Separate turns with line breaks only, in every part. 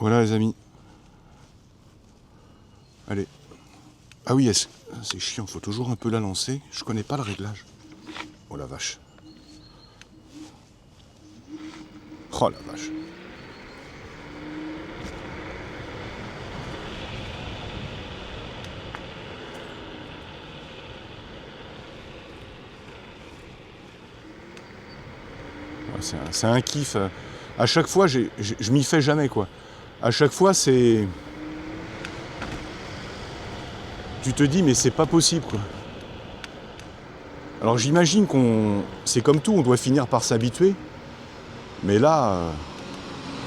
Voilà les amis. Allez. Ah oui, c'est chiant, faut toujours un peu la lancer. Je connais pas le réglage. Oh la vache. Oh la vache. Ouais, c'est un kiff. À chaque fois, je m'y fais jamais quoi. À chaque fois, c'est... Tu te dis, mais c'est pas possible quoi. Alors j'imagine c'est comme tout, on doit finir par s'habituer. Mais là,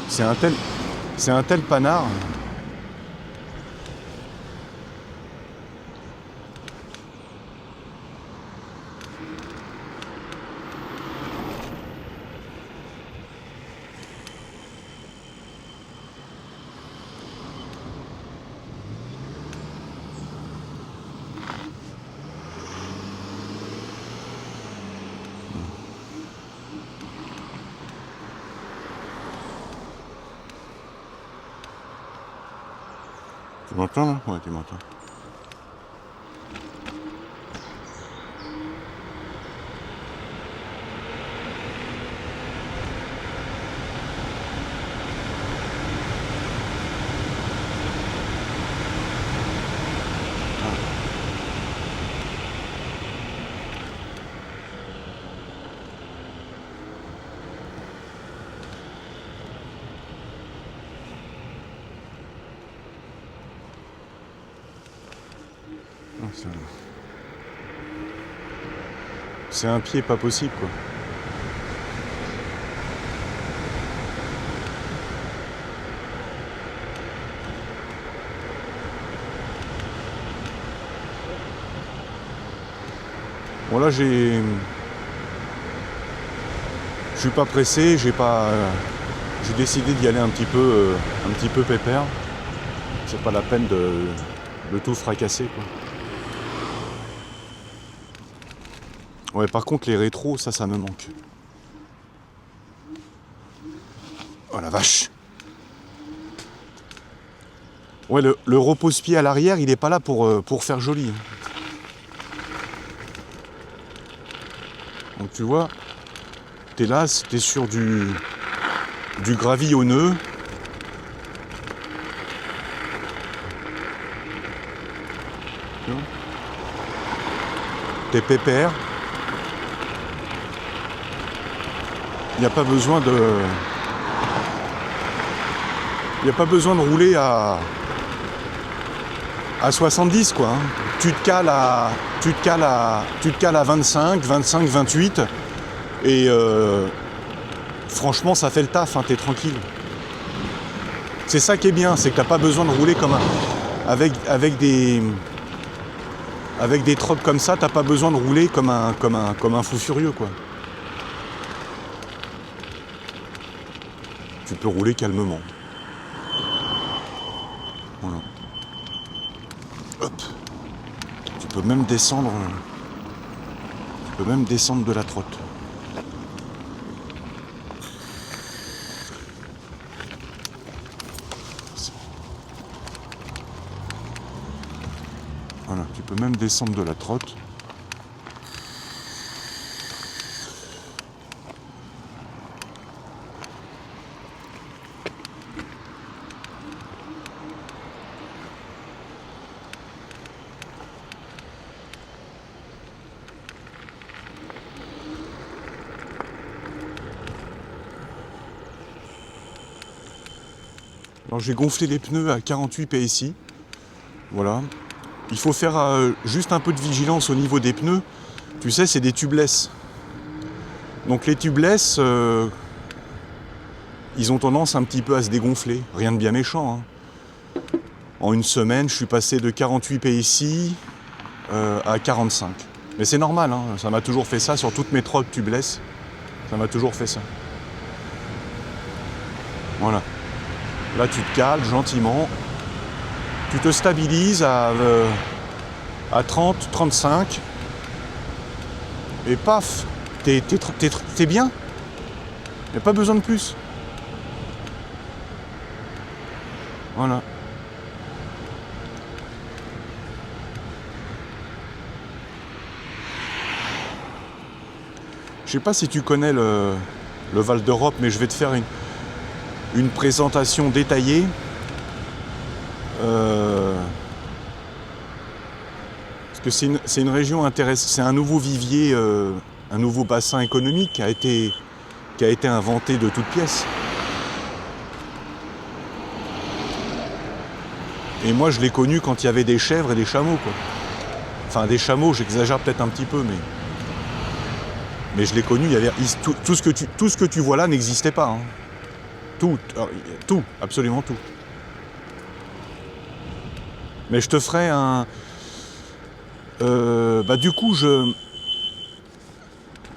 c'est un tel panard. Tu m'entends là? Ouais, tu m'entends. C'est un pied pas possible quoi. Bon là je suis pas pressé, j'ai décidé d'y aller un petit peu pépère. C'est pas la peine de tout fracasser quoi. Ouais, par contre les rétros, ça me manque. Oh la vache. Ouais, le repose-pied à l'arrière, il est pas là pour faire joli. Donc tu vois, t'es là, t'es sur du gravillonneux. T'es pépère. Il n'y a pas besoin de rouler à 70 quoi. Hein. Tu te cales à 25, 28 et franchement ça fait le taf, hein, t'es tranquille. C'est ça qui est bien, c'est que t'as pas besoin de rouler comme avec des trocs comme ça, t'as pas besoin de rouler comme un fou furieux quoi. Tu peux rouler calmement. Voilà. Hop. Tu peux même descendre de la trotte. Voilà, tu peux même descendre de la trotte. Alors j'ai gonflé les pneus à 48 PSI. Voilà. Il faut faire juste un peu de vigilance au niveau des pneus. Tu sais, c'est des tubeless. Donc les tubeless, ils ont tendance un petit peu à se dégonfler. Rien de bien méchant. Hein. En une semaine, je suis passé de 48 PSI à 45. Mais c'est normal, hein. Ça m'a toujours fait ça sur toutes mes trottes tubeless. Ça m'a toujours fait ça. Voilà. Là, tu te cales gentiment. Tu te stabilises à 30, 35. Et paf, t'es bien. Il n'y a pas besoin de plus. Voilà. Je sais pas si tu connais le Val d'Europe, mais je vais te faire une présentation détaillée. Parce que c'est une région intéressante, c'est un nouveau vivier, un nouveau bassin économique qui a été inventé de toutes pièces. Et moi je l'ai connu quand il y avait des chèvres et des chameaux, quoi. Enfin des chameaux, j'exagère peut-être un petit peu, mais je l'ai connu, il y avait tout ce que tu vois là n'existait pas. Hein. Tout, absolument tout. Mais je te ferai un... du coup,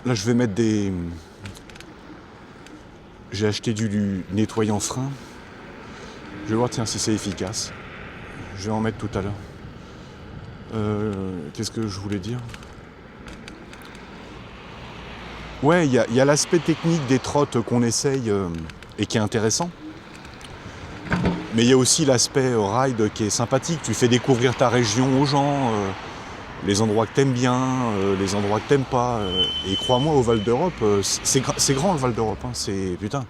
là, je vais mettre des... J'ai acheté du nettoyant frein. Je vais voir, tiens, si c'est efficace. Je vais en mettre tout à l'heure. Qu'est-ce que je voulais dire ? Ouais, il y a l'aspect technique des trottes qu'on essaye et qui est intéressant. Mais il y a aussi l'aspect ride qui est sympathique. Tu fais découvrir ta région aux gens, les endroits que t'aimes bien, les endroits que t'aimes pas. Et crois-moi, au Val d'Europe, c'est grand le Val d'Europe. Hein,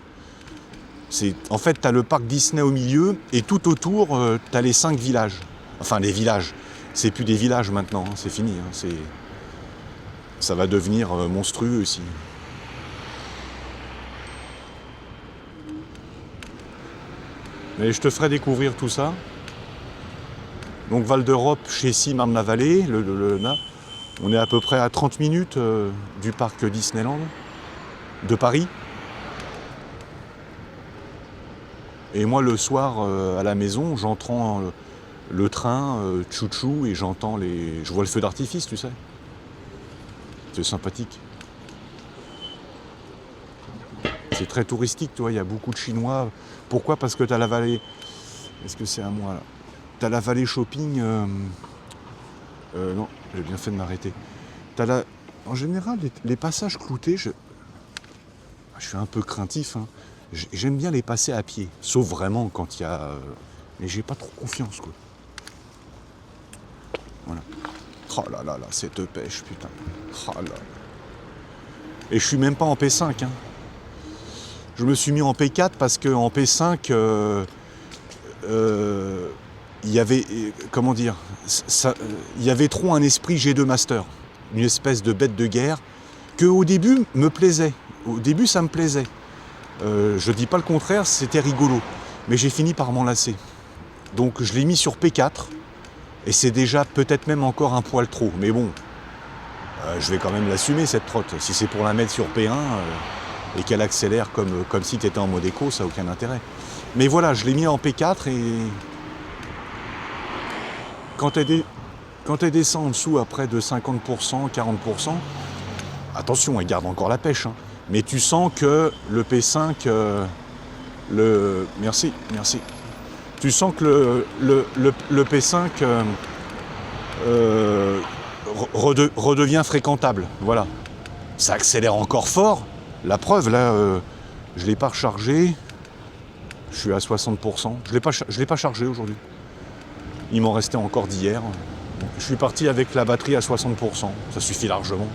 en fait, t'as le parc Disney au milieu et tout autour, t'as les 5 villages. Enfin, les villages. C'est plus des villages maintenant, hein, c'est fini. Hein, ça va devenir monstrueux aussi. Mais je te ferai découvrir tout ça. Donc Val d'Europe, Chécy, Marne-la-Vallée, on est à peu près à 30 minutes du parc Disneyland de Paris. Et moi le soir à la maison, j'entends le train tchou-tchou et je vois le feu d'artifice, tu sais. C'est sympathique. C'est très touristique, tu vois, il y a beaucoup de Chinois. Pourquoi ? Parce que tu as la vallée... Est-ce que c'est à moi là ? Tu as la vallée shopping... non, j'ai bien fait de m'arrêter. En général, les passages cloutés, je suis un peu craintif. Hein. J'aime bien les passer à pied. Sauf vraiment quand il y a... mais j'ai pas trop confiance, quoi. Voilà. Oh là là là, cette pêche, putain. Oh là là. Et je suis même pas en P5, hein. Je me suis mis en P4 parce qu'en P5, il y avait, comment dire, il y avait trop un esprit G2 Master, une espèce de bête de guerre, que au début me plaisait. Au début, ça me plaisait. Je dis pas le contraire, c'était rigolo. Mais j'ai fini par m'en lasser. Donc je l'ai mis sur P4, et c'est déjà peut-être même encore un poil trop. Mais bon, je vais quand même l'assumer, cette trotte. Si c'est pour la mettre sur P1... et qu'elle accélère comme si tu étais en mode éco, ça n'a aucun intérêt. Mais voilà, je l'ai mis en P4 et quand elle descend en dessous à près de 50%, 40%, attention, elle garde encore la pêche, hein, mais tu sens que le P5, merci, tu sens que le P5 redevient fréquentable, voilà. Ça accélère encore fort. La preuve, là, je ne l'ai pas rechargé. Je suis à 60%. Je l'ai pas chargé aujourd'hui. Il m'en restait encore d'hier. Donc, je suis parti avec la batterie à 60%. Ça suffit largement.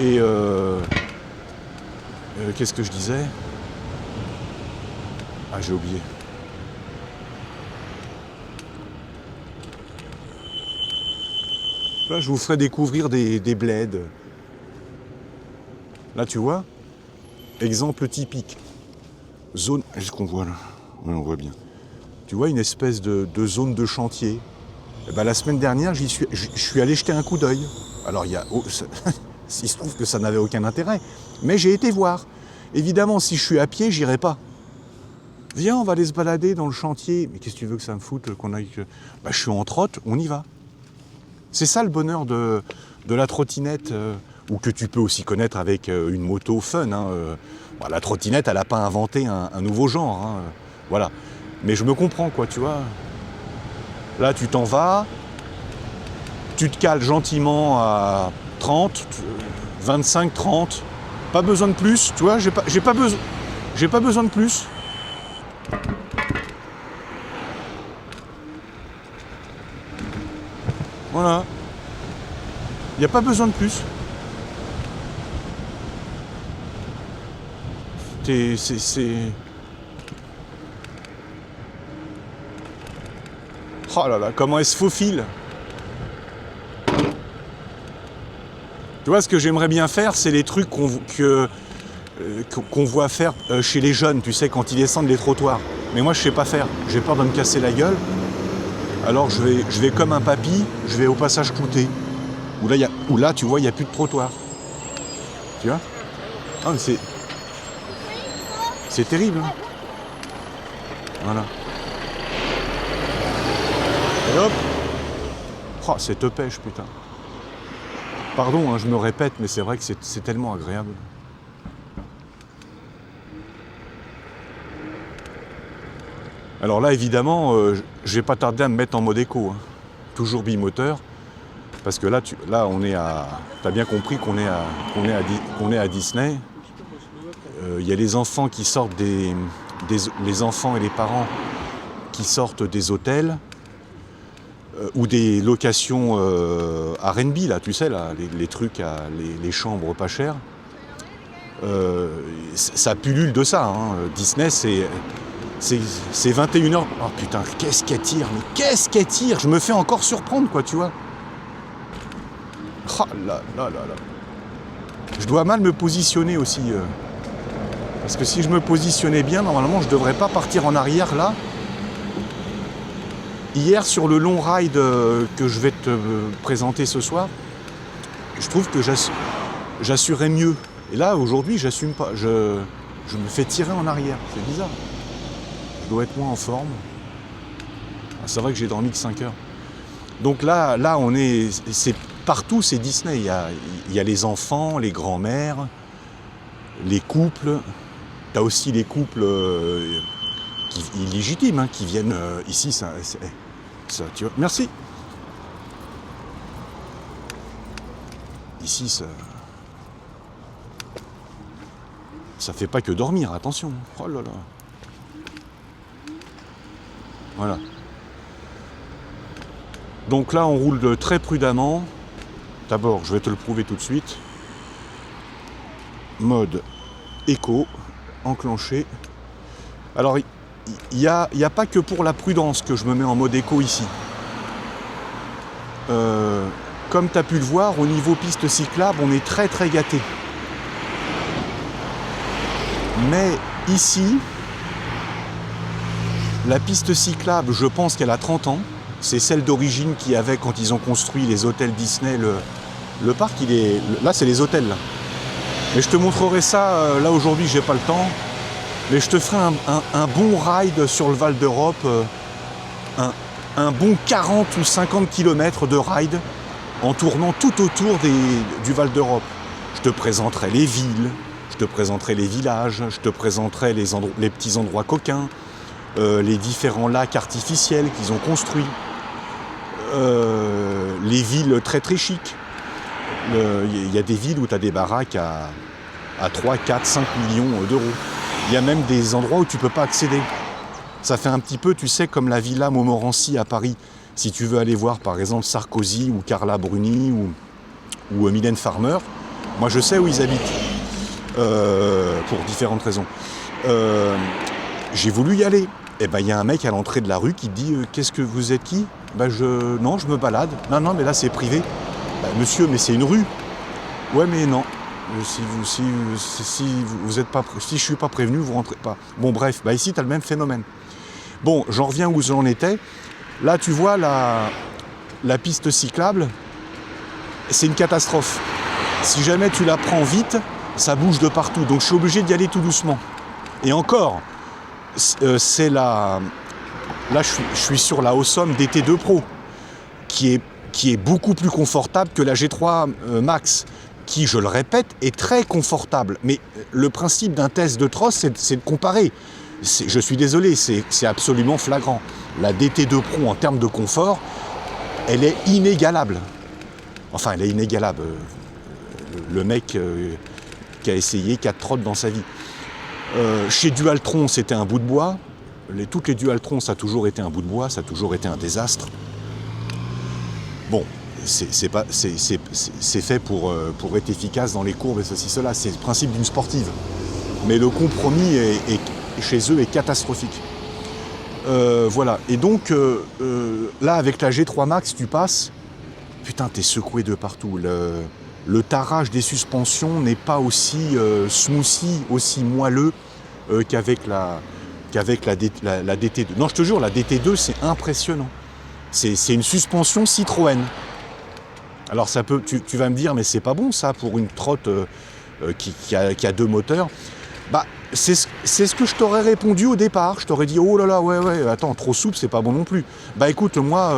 Et qu'est-ce que je disais ? Ah, j'ai oublié. Là, je vous ferai découvrir des bleds. Là, tu vois, exemple typique. Zone... Est-ce qu'on voit là ? Oui, on voit bien. Tu vois, une espèce de zone de chantier. Et ben, la semaine dernière, je suis allé jeter un coup d'œil. Alors, il se trouve que ça n'avait aucun intérêt. Mais j'ai été voir. Évidemment, si je suis à pied, j'irai pas. Viens, on va aller se balader dans le chantier. Mais qu'est-ce que tu veux que ça me foute qu'on aille... je suis en trotte, on y va. C'est ça le bonheur de la trottinette... ou que tu peux aussi connaître avec une moto fun. Hein, la trottinette, elle n'a pas inventé un nouveau genre. Hein, voilà. Mais je me comprends, quoi, tu vois. Là, tu t'en vas, tu te cales gentiment à 30, 25, 30. Pas besoin de plus, tu vois, j'ai pas besoin de plus. Voilà. Il n'y a pas besoin de plus. C'est... Oh là là, comment elle se faufile. Tu vois, ce que j'aimerais bien faire, c'est les trucs qu'on voit faire chez les jeunes, tu sais, quand ils descendent les trottoirs. Mais moi, je sais pas faire. J'ai peur de me casser la gueule. Alors, je vais comme un papy, je vais au passage clouté. Où là, tu vois, il n'y a plus de trottoir. Tu vois? Ah, mais c'est terrible. Hein. Voilà. Et hop. Oh, cette pêche, putain. Pardon, hein, je me répète, mais c'est vrai que c'est tellement agréable. Alors là, évidemment, je vais pas tarder à me mettre en mode éco. Hein. Toujours bimoteur. Parce que là, on est à... T'as bien compris qu'on est à Disney. Il y a les enfants qui sortent les enfants et les parents qui sortent des hôtels ou des locations R&B, là, tu sais, là, les trucs, les chambres pas chères. Ça pullule de ça. Hein. Disney, c'est 21h. Oh putain, qu'est-ce qu'elle tire? Mais qu'est-ce qu'elle tire? Je me fais encore surprendre, quoi, tu vois. Oh là là là là. Je dois mal me positionner aussi. Parce que si je me positionnais bien, normalement, je ne devrais pas partir en arrière, là. Hier, sur le long ride que je vais te présenter ce soir, je trouve que j'assurais mieux. Et là, aujourd'hui, j'assume pas. Je me fais tirer en arrière. C'est bizarre. Je dois être moins en forme. Ah, c'est vrai que j'ai dormi que 5 heures. Donc là on est... Partout, c'est Disney. Il y a les enfants, les grands-mères, les couples. T'as aussi les couples illégitimes hein, qui viennent ici. Ça, tu vois. Merci. Ici, ça fait pas que dormir, attention. Oh là là. Voilà. Donc là, on roule très prudemment. D'abord, je vais te le prouver tout de suite. Mode éco, enclenché. Alors, il n'y a pas que pour la prudence que je me mets en mode éco ici. Comme tu as pu le voir, au niveau piste cyclable, on est très très gâté. Mais ici, la piste cyclable, je pense qu'elle a 30 ans. C'est celle d'origine qu'il y avait quand ils ont construit les hôtels Disney. Le parc, là, c'est les hôtels. Là. Mais je te montrerai ça, là aujourd'hui, j'ai pas le temps. Mais je te ferai un bon ride sur le Val d'Europe. Un bon 40 ou 50 km de ride en tournant tout autour du Val d'Europe. Je te présenterai les villes, je te présenterai les villages, je te présenterai les petits endroits coquins, les différents lacs artificiels qu'ils ont construits. Les villes très très chics. Il y a des villes où tu as des baraques à 3, 4, 5 millions d'euros. Il y a même des endroits où tu ne peux pas accéder. Ça fait un petit peu, tu sais, comme la Villa Montmorency à Paris. Si tu veux aller voir par exemple Sarkozy ou Carla Bruni ou Mylène Farmer, moi je sais où ils habitent. Pour différentes raisons. J'ai voulu y aller. Et ben il y a un mec à l'entrée de la rue qui dit qu'est-ce que vous êtes qui? Non, je me balade. Non, mais là c'est privé. Monsieur, mais c'est une rue. Ouais, mais non. Si je suis pas prévenu, vous rentrez pas. Bon, bref, ici tu as le même phénomène. Bon, j'en reviens où j'en étais. Là, tu vois la piste cyclable, c'est une catastrophe. Si jamais tu la prends vite, ça bouge de partout. Donc je suis obligé d'y aller tout doucement. Et encore, c'est là, je suis sur la Awesome DT2 Pro, qui est beaucoup plus confortable que la G3 Max, qui, je le répète, est très confortable. Mais le principe d'un test de trosse, c'est de comparer. Je suis désolé, c'est absolument flagrant. La DT2 Pro, en termes de confort, elle est inégalable. Enfin, elle est inégalable. Le mec qui a essayé 4 trottes dans sa vie. Chez Dualtron, c'était un bout de bois. Toutes les Dualtron, ça a toujours été un bout de bois, ça a toujours été un désastre. Bon, c'est fait pour être efficace dans les courbes et ceci, cela. C'est le principe d'une sportive. Mais le compromis chez eux est catastrophique. Voilà. Et donc, là, avec la G3 Max, tu passes, putain, t'es secoué de partout. Le tarage des suspensions n'est pas aussi smoothie, aussi moelleux qu'avec la DT2. Non, je te jure, la DT2, c'est impressionnant. C'est une suspension Citroën. Alors ça peut, tu vas me dire, mais c'est pas bon ça pour une trotte qui a deux moteurs. Bah, c'est ce que je t'aurais répondu au départ. Je t'aurais dit, oh là là, ouais, attends, trop souple, c'est pas bon non plus. Bah écoute, moi,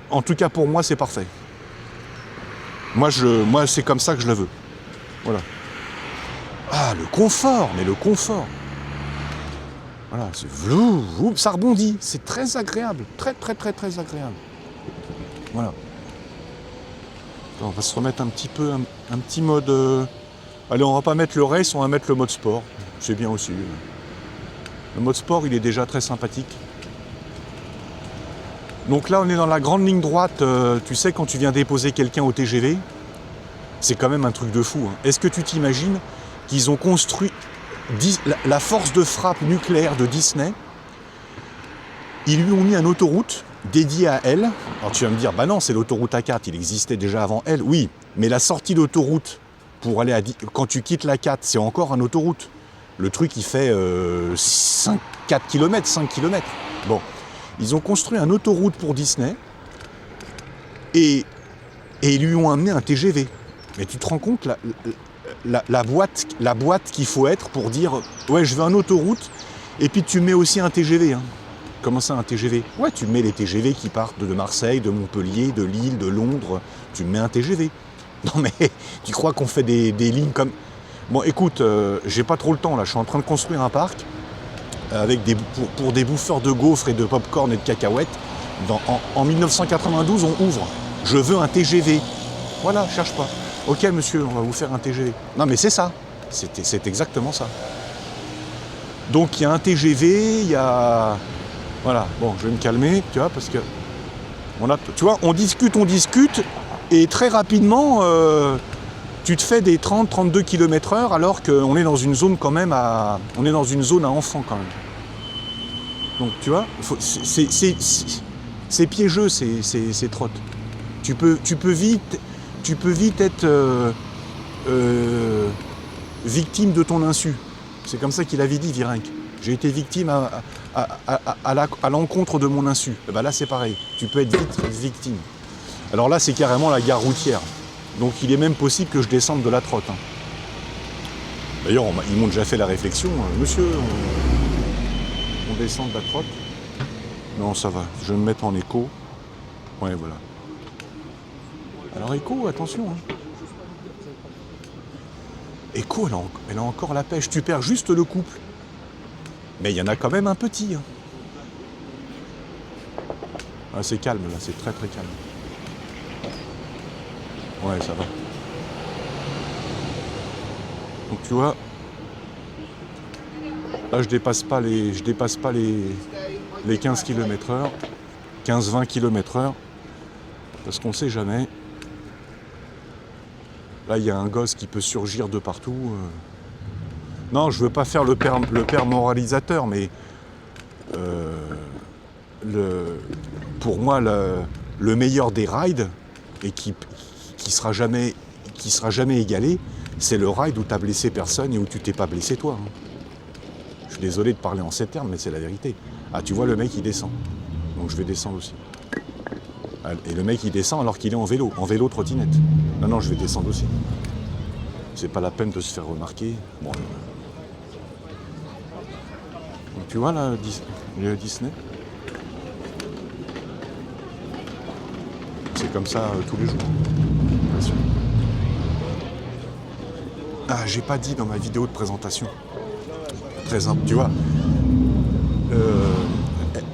en tout cas pour moi, c'est parfait. Moi, c'est comme ça que je le veux. Voilà. Ah, le confort, mais le confort. Voilà, c'est ça rebondit. C'est très agréable. Très, très, très, très agréable. Voilà. On va se remettre un petit peu, un petit mode... Allez, on va pas mettre le race, on va mettre le mode sport. C'est bien aussi. Le mode sport, il est déjà très sympathique. Donc là, on est dans la grande ligne droite. Tu sais, quand tu viens déposer quelqu'un au TGV, c'est quand même un truc de fou. Hein. Est-ce que tu t'imagines qu'ils ont construit la force de frappe nucléaire de Disney? Ils lui ont mis une autoroute dédiée à elle. Alors tu vas me dire, bah non, c'est l'autoroute A4, il existait déjà avant elle. Oui, mais la sortie d'autoroute pour aller quand tu quittes la 4, c'est encore une autoroute. Le truc, il fait 4 km, 5 km. Bon, ils ont construit une autoroute pour Disney et ils lui ont amené un TGV. Mais tu te rends compte, la boîte qu'il faut être pour dire « Ouais, je veux une autoroute » et puis tu mets aussi un TGV. Hein. Comment ça, un TGV? Ouais, tu mets les TGV qui partent de Marseille, de Montpellier, de Lille, de Londres. Tu mets un TGV. Non mais, tu crois qu'on fait des lignes comme... Bon, écoute, j'ai pas trop le temps là. Je suis en train de construire un parc avec pour des bouffeurs de gaufres et de pop-corn et de cacahuètes. En 1992, on ouvre. Je veux un TGV. Voilà, cherche pas. Ok, monsieur, on va vous faire un TGV. Non mais c'est ça. C'est exactement ça. Donc il y a un TGV, il y a... Voilà, bon, je vais me calmer, tu vois, parce que... tu vois, on discute, et très rapidement, tu te fais des 30-32 km/h, alors qu'on est dans une zone quand même on est dans une zone à enfants, quand même. Donc, tu vois, c'est piégeux, ces trottes. Tu peux vite être victime de ton insu. C'est comme ça qu'il avait dit, Virenque. J'ai été victime à l'encontre de mon insu. Et ben là, c'est pareil. Tu peux être vite victime. Alors là, c'est carrément la gare routière. Donc il est même possible que je descende de la trotte. Hein. D'ailleurs, ils m'ont déjà fait la réflexion. Monsieur, on descend de la trotte? Non, ça va. Je vais me mettre en écho. Ouais, voilà. Alors écho, attention. Hein. Écho, elle a encore la pêche. Tu perds juste le couple. Mais il y en a quand même un petit. Hein. Ah, c'est calme là, c'est très très calme. Ouais, ça va. Donc tu vois, là je dépasse pas les 15 km/h, 15-20 km/h, parce qu'on sait jamais. Là il y a un gosse qui peut surgir de partout. Non, je veux pas faire le père moralisateur, mais pour moi le meilleur des rides, et qui sera jamais égalé, c'est le ride où tu n'as blessé personne et où tu t'es pas blessé toi. Hein. Je suis désolé de parler en ces termes, mais c'est la vérité. Ah, tu vois, le mec il descend, donc je vais descendre aussi. Et le mec il descend alors qu'il est en vélo trottinette. Non, je vais descendre aussi. C'est pas la peine de se faire remarquer. Bon, donc tu vois là, le Disney. C'est comme ça tous les jours. Ah, j'ai pas dit dans ma vidéo de présentation. Très simple, tu vois.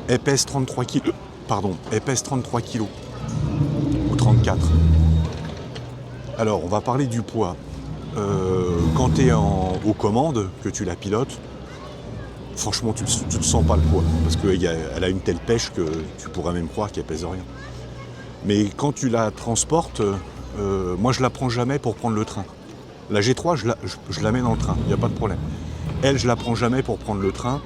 Elle pèse 33 kilos. Pardon, elle pèse 33 kilos. Ou 34. Alors, on va parler du poids. Quand tu es aux commandes, que tu la pilotes, franchement, tu ne sens pas le poids. Parce qu'elle a une telle pêche que tu pourrais même croire qu'elle pèse rien. Mais quand tu la transportes, moi je la prends jamais pour prendre le train. La G3, je la mets dans le train, il n'y a pas de problème. Elle, je la prends jamais pour prendre le train,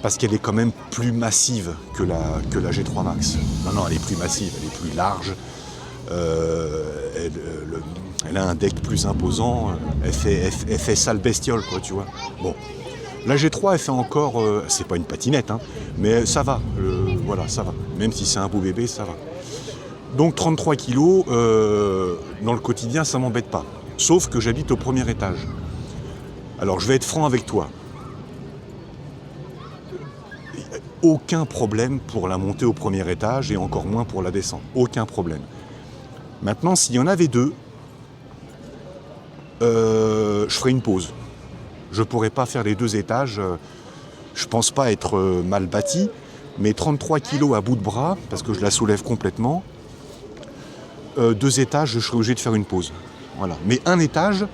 parce qu'elle est quand même plus massive que la G3 Max. Non, elle est plus massive, elle est plus large, elle a un deck plus imposant, elle fait sale bestiole, quoi, tu vois. Bon, la G3, elle fait encore, c'est pas une patinette, hein, mais ça va, voilà, ça va. Même si c'est un beau bébé, ça va. Donc 33 kilos, dans le quotidien, ça m'embête pas. Sauf que j'habite au premier étage. Alors je vais être franc avec toi. Aucun problème pour la montée au premier étage et encore moins pour la descente. Aucun problème. Maintenant, s'il y en avait deux, je ferais une pause. Je pourrais pas faire les 2 étages. Je pense pas être mal bâti, mais 33 kilos à bout de bras, parce que je la soulève complètement, 2 étages, je serais obligé de faire une pause. Voilà. Mais un étage,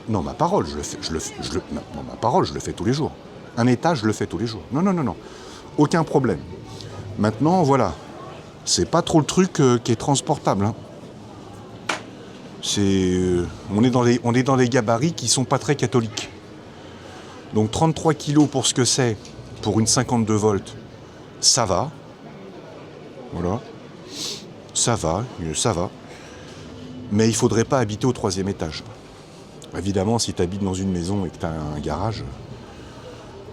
non, ma parole, ma parole, je le fais tous les jours. Un étage, je le fais tous les jours. Non. Aucun problème. Maintenant, voilà. C'est pas trop le truc qui est transportable. Hein. On est dans des gabarits qui sont pas très catholiques. Donc 33 kilos pour ce que c'est, pour une 52 volts, ça va. Voilà. Ça va. Mais il faudrait pas habiter au 3e étage. Évidemment, si tu habites dans une maison et que tu as un garage,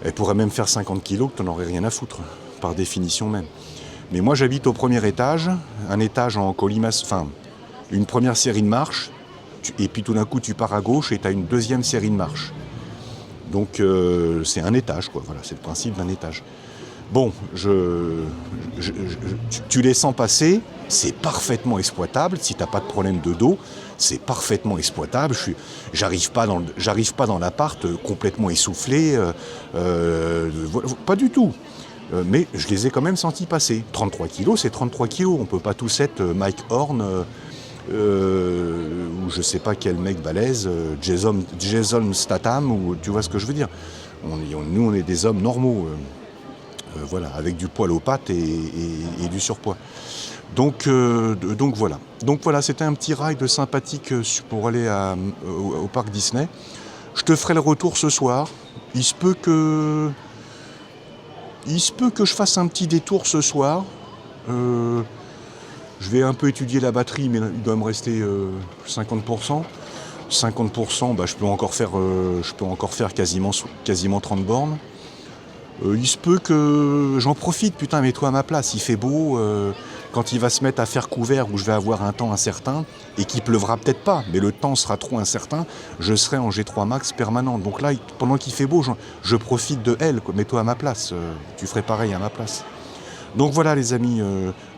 elle pourrait même faire 50 kilos que tu n'en aurais rien à foutre, par définition même. Mais moi, j'habite au premier étage, un étage en colimaçon, enfin, une première série de marches, et puis tout d'un coup, tu pars à gauche et tu as une deuxième série de marches. Donc, c'est un étage, quoi. Voilà, c'est le principe d'un étage. Bon, tu les sens passer, c'est parfaitement exploitable. Si tu n'as pas de problème de dos, c'est parfaitement exploitable. J'arrive pas dans l'appart complètement essoufflé, pas du tout. Mais je les ai quand même sentis passer. 33 kilos, c'est 33 kilos. On peut pas tous être Mike Horn ou je sais pas quel mec balèze, Jason Statham, ou tu vois ce que je veux dire. Nous, on est des hommes normaux. Voilà, avec du poil aux pattes et du surpoids. Donc voilà. Donc voilà, c'était un petit ride sympathique pour aller au parc Disney. Je te ferai le retour ce soir. Il se peut que je fasse un petit détour ce soir. Je vais un peu étudier la batterie, mais il doit me rester 50%. 50%, bah, je peux encore faire quasiment 30 bornes. Il se peut que j'en profite, putain, mets-toi à ma place, il fait beau, quand il va se mettre à faire couvert où je vais avoir un temps incertain, et qu'il pleuvra peut-être pas, mais le temps sera trop incertain, je serai en G3 Max permanent. Donc là, pendant qu'il fait beau, je profite de elle, quoi. Mets-toi à ma place, tu ferais pareil à ma place. Donc voilà les amis,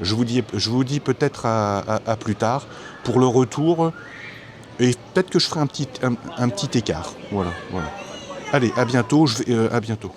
je vous dis peut-être à plus tard, pour le retour, et peut-être que je ferai un petit écart. Voilà. Allez, à bientôt, à bientôt.